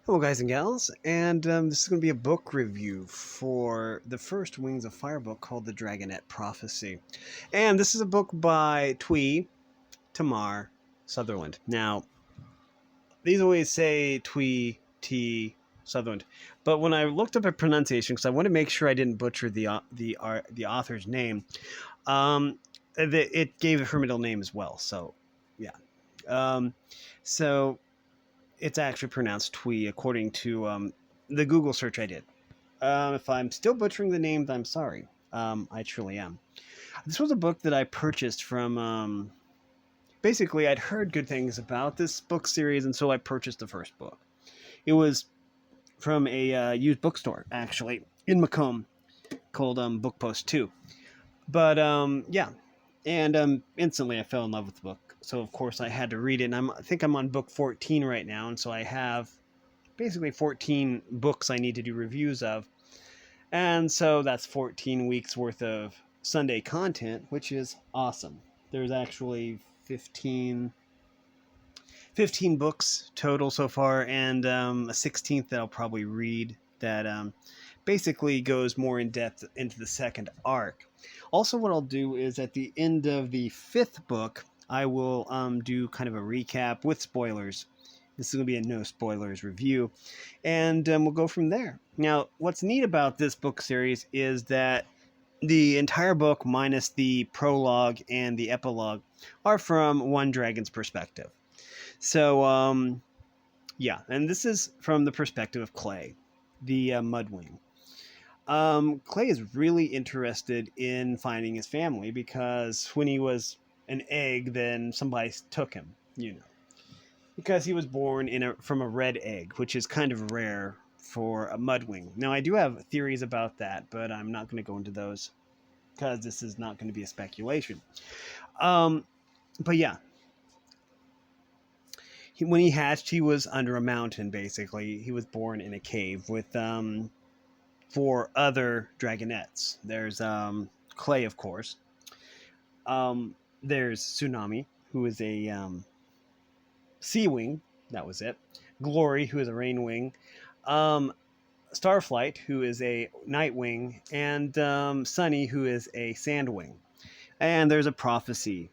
Hello, guys and gals, and this is going to be a book review for the first Wings of Fire book called The Dragonet Prophecy. And this is a book by Twee Tamar Sutherland. Now, these always say Twee T Sutherland, but when I looked up a pronunciation, because I want to make sure I didn't butcher the author's name, it gave her middle name as well. So, yeah. Um, so it's actually pronounced Twee according to the Google search I did. If I'm still butchering the name, I'm sorry. I truly am. This was a book that I purchased from. Basically, I'd heard good things about this book series, and so I purchased the first book. It was from a used bookstore, actually, in Macomb, called Book Post 2. But yeah, and instantly I fell in love with the book. So of course I had to read it. And I think I'm on book 14 right now, and so I have basically 14 books I need to do reviews of. And so that's 14 weeks worth of Sunday content, which is awesome. There's actually 15 books total so far, and a 16th that I'll probably read that basically goes more in depth into the second arc. Also, what I'll do is at the end of the fifth book, I will do kind of a recap with spoilers. This is going to be a no spoilers review, and we'll go from there. Now, what's neat about this book series is that the entire book, minus the prologue and the epilogue, are from one dragon's perspective. So, yeah, and this is from the perspective of Clay, the Mudwing. Clay is really interested in finding his family because when he was an egg, then somebody took him, because he was born from a red egg, which is kind of rare for a mudwing. Now, I do have theories about that, but I'm not going to go into those because this is not going to be a speculation. But yeah, when he hatched, he was under a mountain. Basically, he was born in a cave with four other dragonets. There's Clay, of course. There's Tsunami, who is a sea wing. That was it. Glory, who is a rain wing. Um, Starflight, who is a nightwing, and Sunny, who is a sandwing. And there's a prophecy.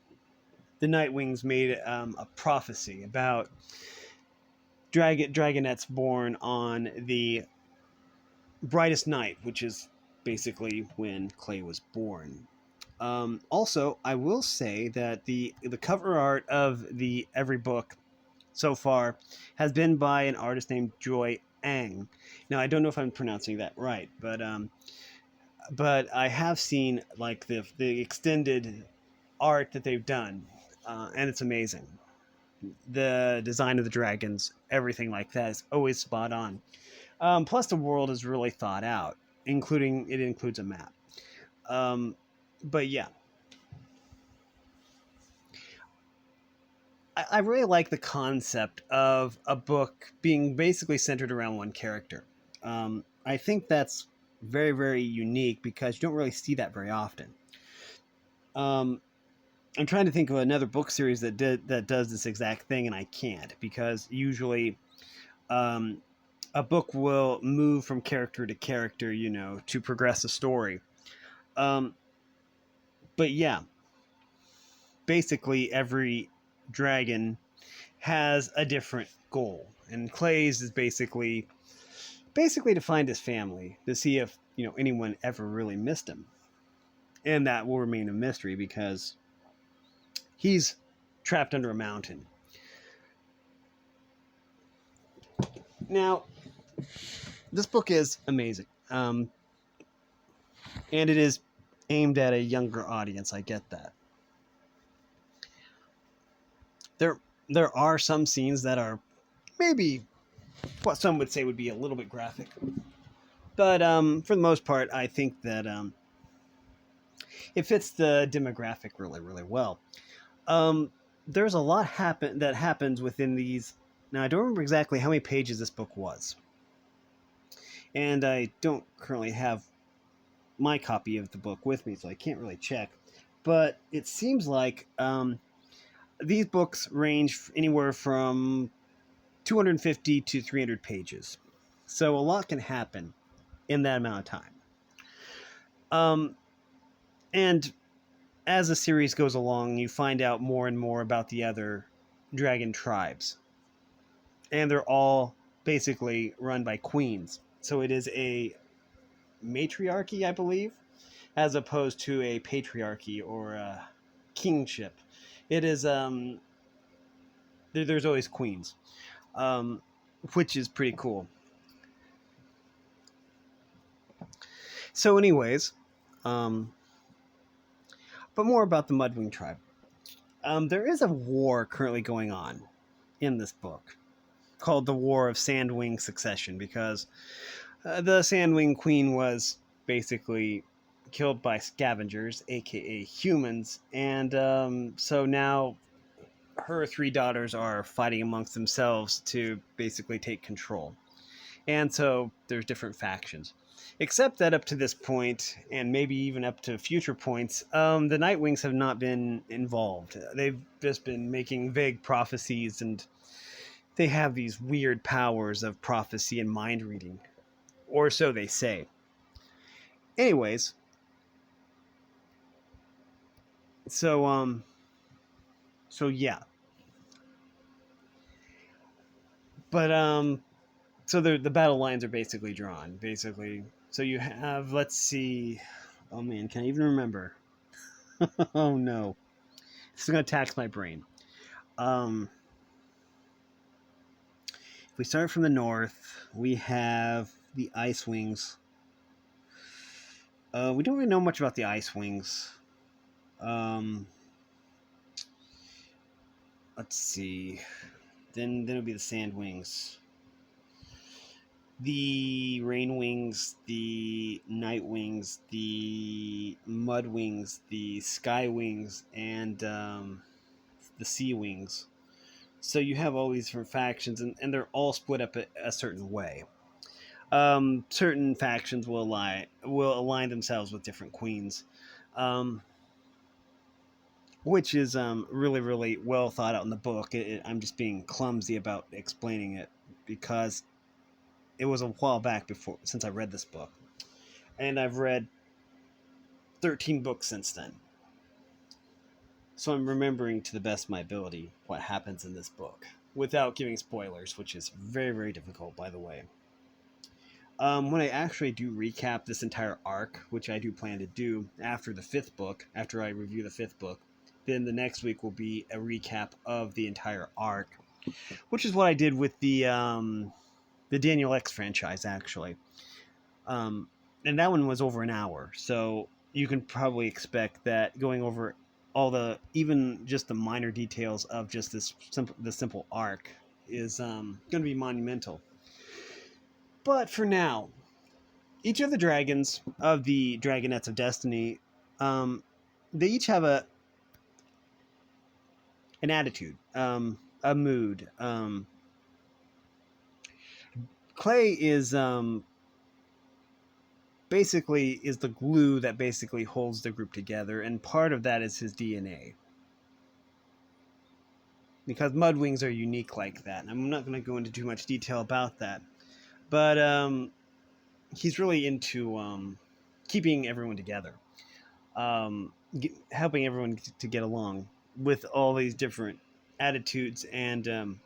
The Nightwings made a prophecy about dragonets born on the brightest night, which is basically when Clay was born. Also, I will say that the cover art of the every book so far has been by an artist named Joy Ang. Now, I don't know if I'm pronouncing that right, but I have seen like the extended art that they've done, and it's amazing. The design of the dragons, everything like that, is always spot on. Plus, the world is really thought out, including it includes a map. Um, but yeah, I really like the concept of a book being basically centered around one character. I think that's very, very unique because you don't really see that very often. Um, I'm trying to think of another book series that does this exact thing, and I can't because usually um, a book will move from character to character, to progress a story. Um, but yeah, basically every dragon has a different goal, and Clay's is basically to find his family, to see if anyone ever really missed him, and that will remain a mystery because he's trapped under a mountain. Now, this book is amazing, and it is aimed at a younger audience. I get that. There are some scenes that are maybe what some would say would be a little bit graphic, but for the most part, I think that it fits the demographic really, really well. Um, there's a lot that happens within these. Now, I don't remember exactly how many pages this book was, and I don't currently have my copy of the book with me, so I can't really check. But it seems like these books range anywhere from 250 to 300 pages. So a lot can happen in that amount of time. Um, and as the series goes along, you find out more and more about the other dragon tribes. And they're all basically run by queens. So it is a matriarchy, I believe, as opposed to a patriarchy or a kingship. It is there's always queens, um, which is pretty cool. So, anyways, um, but more about the Mudwing tribe. There is a war currently going on in this book called the War of Sandwing Succession because the Sandwing Queen was basically killed by scavengers, aka humans, and so now her three daughters are fighting amongst themselves to basically take control. And so there's different factions. Except that up to this point, and maybe even up to future points, the Nightwings have not been involved. They've just been making vague prophecies, and they have these weird powers of prophecy and mind reading. Or so they say. Anyways, so so yeah. But so the battle lines are basically drawn. Basically, so you have, let's see. Oh man, can I even remember? Oh no, this is gonna tax my brain. Um, if we start from the north, we have the Ice Wings. We don't really know much about the Ice Wings. Um, let's see. Then it'll be the Sand Wings, the Rain Wings, the Night Wings, the Mud Wings, the Sky Wings, and the Sea Wings. So you have all these different factions, and they're all split up a certain way. Certain factions will align themselves with different queens, um, which is really really well thought out in the book. I'm just being clumsy about explaining it because it was a while back before since I read this book, and I've read 13 books since then. So I'm remembering to the best of my ability what happens in this book without giving spoilers, which is very very difficult, by the way. When I actually do recap this entire arc, which I do plan to do after the fifth book, after I review the fifth book, then the next week will be a recap of the entire arc, which is what I did with the Daniel X franchise, actually. And that one was over an hour, so you can probably expect that going over all the, even just the minor details of just the simple arc is going to be monumental. But for now, each of the dragons of the Dragonets of Destiny, um, they each have an attitude, a mood. Clay is basically is the glue that basically holds the group together, and part of that is his DNA. Because Mudwings are unique like that, and I'm not going to go into too much detail about that. But he's really into keeping everyone together, helping everyone to get along with all these different attitudes and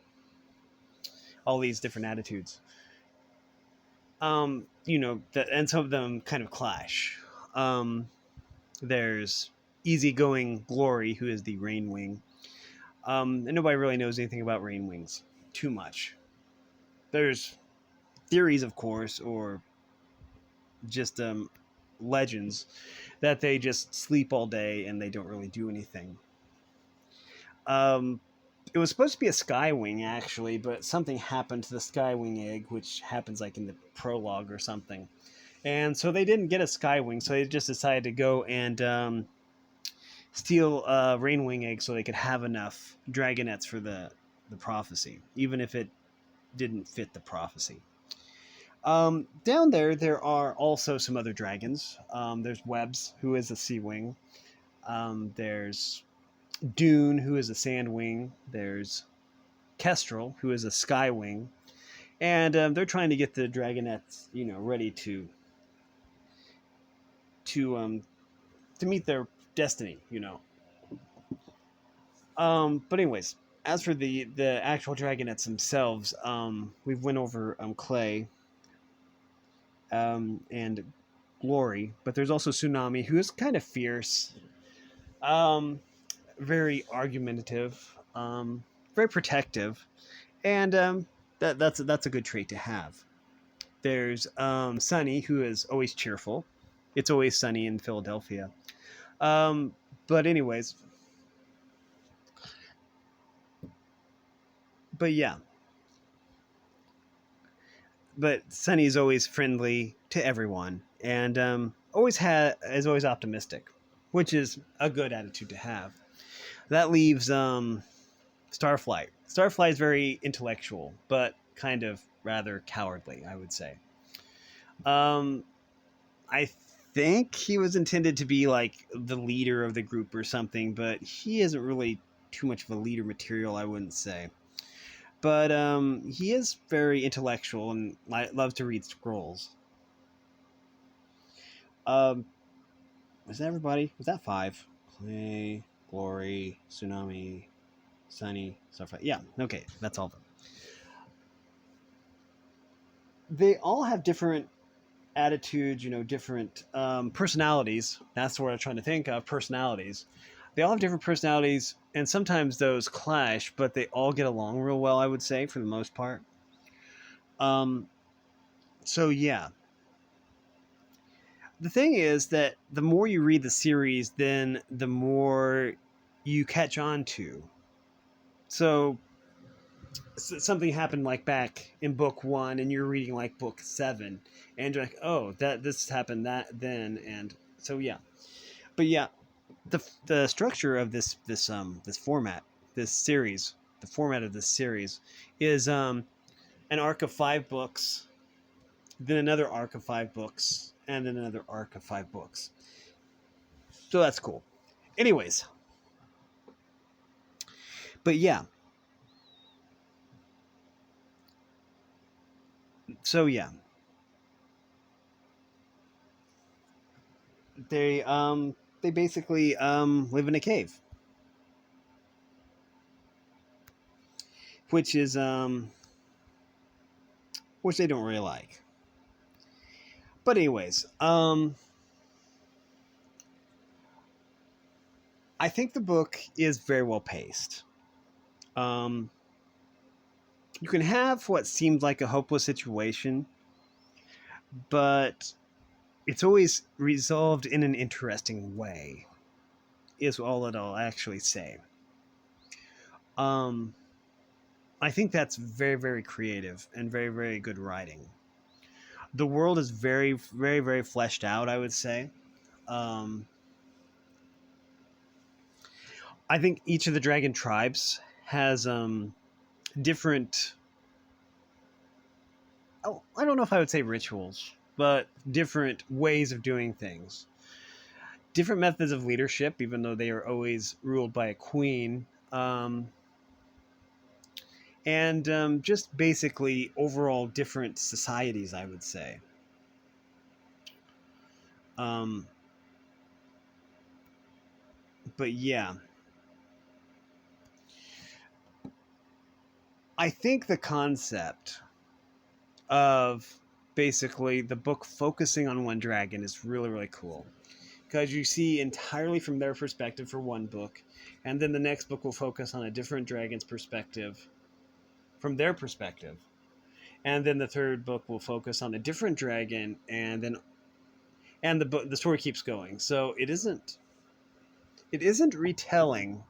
all these different attitudes. And some of them kind of clash. There's easygoing Glory, who is the Rain Wing, and nobody really knows anything about Rain Wings too much. There's theories, of course, or just legends that they just sleep all day and they don't really do anything. It was supposed to be a Skywing, actually, but something happened to the Skywing egg, which happens like in the prologue or something. And so they didn't get a Skywing, so they just decided to go and steal a Rainwing egg so they could have enough Dragonets for the prophecy, even if it didn't fit the prophecy. Down there are also some other dragons. There's Webbs, who is a Sea Wing. There's Dune, who is a Sand Wing. There's Kestrel, who is a Skywing, and they're trying to get the Dragonets, ready to um, to meet their destiny. But anyways, as for the actual Dragonets themselves, we've went over Clay and Glory, but there's also Tsunami, who is kind of fierce, um, very argumentative, very protective, and that's a good trait to have. There's Sunny, who is always cheerful. It's always sunny in Philadelphia. Um, but anyways, but yeah, but Sunny is always friendly to everyone, and is always optimistic, which is a good attitude to have. That leaves Starflight. Starflight is very intellectual, but kind of rather cowardly, I would say. Um, I think he was intended to be like the leader of the group or something, but he isn't really too much of a leader material, I wouldn't say. But he is very intellectual and loves to read scrolls. Um, was that everybody? Was that five? Clay, Glory, Tsunami, Sunny, Starflight. Yeah, okay, that's all of them. They all have different attitudes, different personalities. That's what I'm trying to think of. Personalities. They all have different personalities, and sometimes those clash, but they all get along real well. I would say, for the most part. Um, so yeah, the thing is that the more you read the series, then the more you catch on to. So something happened like back in book one, and you're reading like book seven, and you're like, oh, that this happened that then, and so yeah. But yeah, the structure of this format, this series, the format of this series is an arc of 5 books, then another arc of 5 books, and then another arc of 5 books. So that's cool. Anyways, but yeah, so yeah, they basically live in a cave, which is which they don't really like. But anyways, I think the book is very well paced. Um, you can have what seems like a hopeless situation, but it's always resolved in an interesting way, is all that I'll actually say. Um, I think that's very, very creative and very, very good writing. The world is very, very, very fleshed out, I would say. Um, I think each of the dragon tribes has different. Oh, I don't know if I would say rituals, but different ways of doing things. Different methods of leadership, even though they are always ruled by a queen. And just basically overall different societies, I would say. Um, but yeah, I think the concept of basically the book focusing on one dragon is really, really cool, because you see entirely from their perspective for one book, and then the next book will focus on a different dragon's perspective from their perspective, and then the third book will focus on a different dragon, and the story keeps going. So it isn't retelling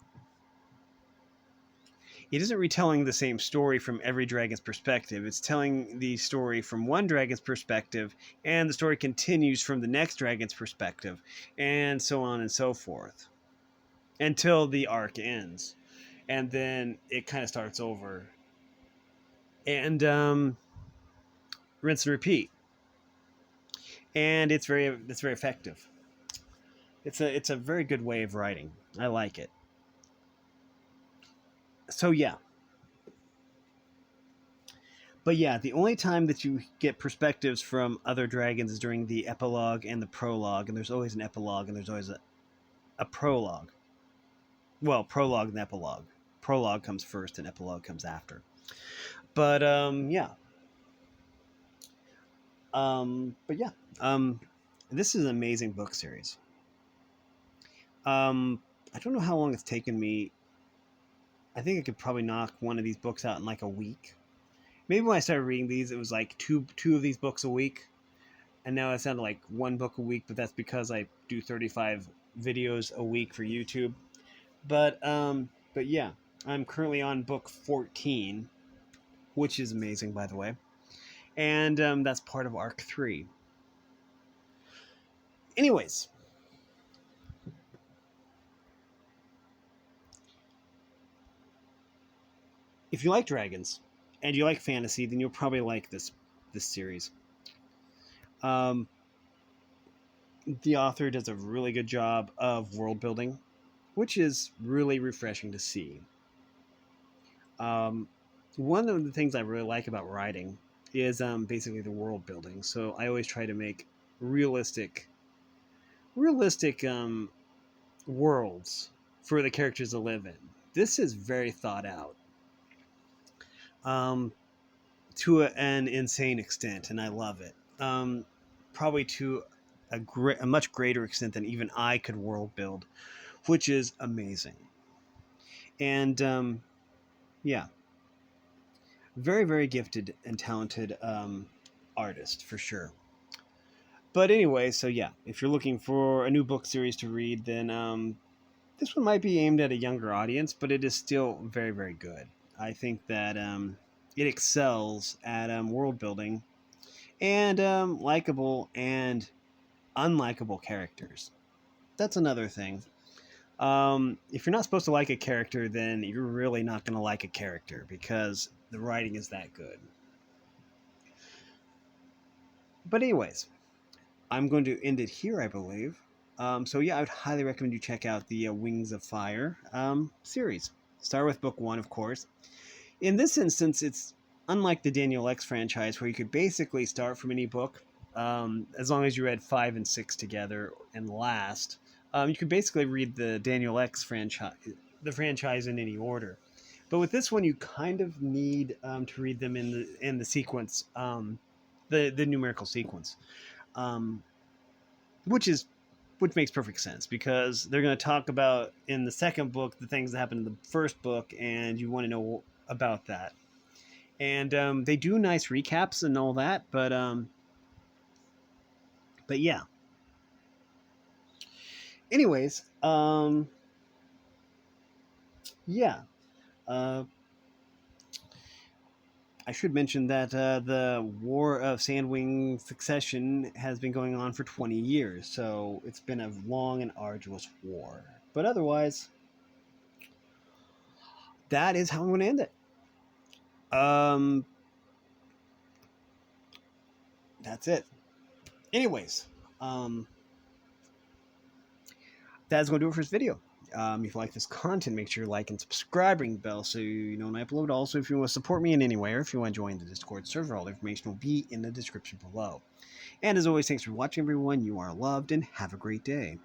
it isn't retelling the same story from every dragon's perspective. It's telling the story from one dragon's perspective, and the story continues from the next dragon's perspective, and so on and so forth until the arc ends, and then it kind of starts over, and rinse and repeat. And it's very effective. It's a very good way of writing. I like it. So yeah, But yeah, the only time that you get perspectives from other dragons is during the epilogue and the prologue, and there's always an epilogue and there's always a prologue. Well, prologue and epilogue. Prologue comes first and epilogue comes after. But yeah. But yeah. This is an amazing book series. I don't know how long it's taken me. I think I could probably knock one of these books out in like a week. Maybe when I started reading these, it was like two of these books a week, and now it's down to like one book a week. But that's because I do 35 videos a week for YouTube. But yeah, I'm currently on book 14, which is amazing, by the way, and that's part of arc 3. Anyways, if you like dragons and you like fantasy, then you'll probably like this series. Um, the author does a really good job of world building, which is really refreshing to see. Um, one of the things I really like about writing is basically the world building. So I always try to make realistic worlds for the characters to live in. This is very thought out, um, to an insane extent, and I love it. Probably to a much greater extent than even I could world build, which is amazing. And yeah, very very gifted and talented artist for sure. But anyway, so yeah, if you're looking for a new book series to read, then this one might be aimed at a younger audience, but it is still very very good. I think that it excels at world building and likable and unlikable characters. That's another thing. If you're not supposed to like a character, then you're really not going to like a character because the writing is that good. But anyways, I'm going to end it here, I believe. So yeah, I would highly recommend you check out the Wings of Fire series. Start with book 1, of course. In this instance, it's unlike the Daniel X franchise, where you could basically start from any book, as long as you read 5 and 6 together and last. You could basically read the Daniel X franchise in any order. But with this one, you kind of need to read them in the sequence, the numerical sequence, um, which is which makes perfect sense because they're going to talk about in the second book the things that happened in the first book, and you want to know about that. And they do nice recaps and all that, but yeah. Anyways, yeah. Uh, I should mention that the War of Sandwing Succession has been going on for 20 years, so it's been a long and arduous war. But otherwise, that is how I'm going to end it. Um, that's it. Anyways, that's going to do it for this video. If you like this content, make sure you like and subscribe, ring the bell so you know when I upload. Also, if you want to support me in any way or if you want to join the Discord server, all the information will be in the description below. And as always, thanks for watching, everyone. You are loved and have a great day.